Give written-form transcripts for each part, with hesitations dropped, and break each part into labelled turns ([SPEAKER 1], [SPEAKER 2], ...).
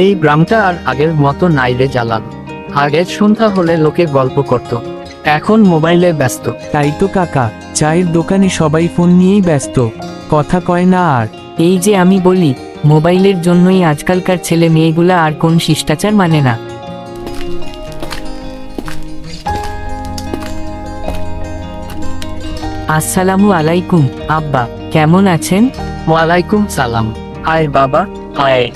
[SPEAKER 1] এই গ্রামটা আর আগের মতো নাই রে জালাল। আগে সন্ধ্যা হলে লোকে গল্প করত, এখন মোবাইলে ব্যস্ত।
[SPEAKER 2] তাই তো কাকা, চায়ের দোকানে সবাই ফোন নিয়েই ব্যস্ত, কথা কয় না আর।
[SPEAKER 3] এই যে আমি বলি, মোবাইলের জন্যই আজকালকার ছেলে মেয়েগুলা আর কোন শিষ্টাচার মানে না। আসসালামু আলাইকুম আব্বা, কেমন আছেন?
[SPEAKER 1] ওয়ালাইকুম সালাম। আয় বাবা আয়।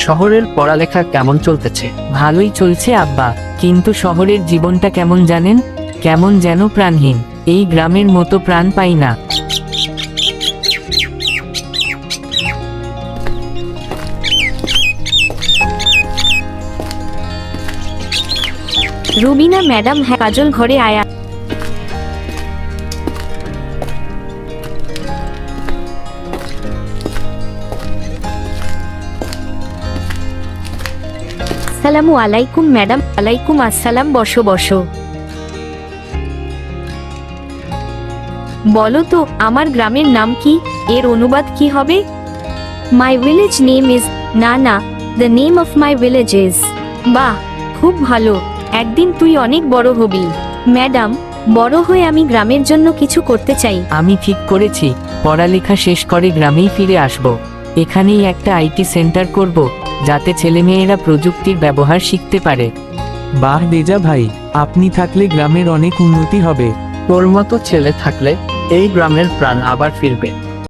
[SPEAKER 1] শহরের পড়ালেখা কেমন চলতেছে?
[SPEAKER 3] ভালোই চলছে আব্বা, কিন্তু শহরের জীবনটা কেমন জানেন? কেমন যেন প্রাণহীন। এই গ্রামের মতো প্রাণ পাই না।
[SPEAKER 4] রুবিনা ম্যাডাম, হ্যাঁ কাজল ঘরে আয়া। আসসালামু আলাইকুম ম্যাডাম। ওয়ালাইকুম আসসালাম, বসো বসো। বলো তো, আমার গ্রামের নাম কি? এর অনুবাদ কি হবে? মাই ভিলেজ নেম ইজ, না না, the name of my village is. বাহ, খুব ভালো। একদিন তুই অনেক বড় হবি। ম্যাডাম, বড় হয়ে আমি গ্রামের জন্য কিছু করতে চাই।
[SPEAKER 3] আমি ঠিক করেছি, পড়ালেখা শেষ করে গ্রামেই ফিরে আসব। এখানেই একটা আইটি সেন্টার করব, যাতে ছেলেমেয়েরা প্রযুক্তির ব্যবহার শিখতে পারে।
[SPEAKER 2] বাহ রেজা ভাই, আপনি থাকলে গ্রামের অনেক উন্নতি হবে।
[SPEAKER 1] তোর মতো ছেলে থাকলে এই গ্রামের প্রাণ আবার ফিরবে।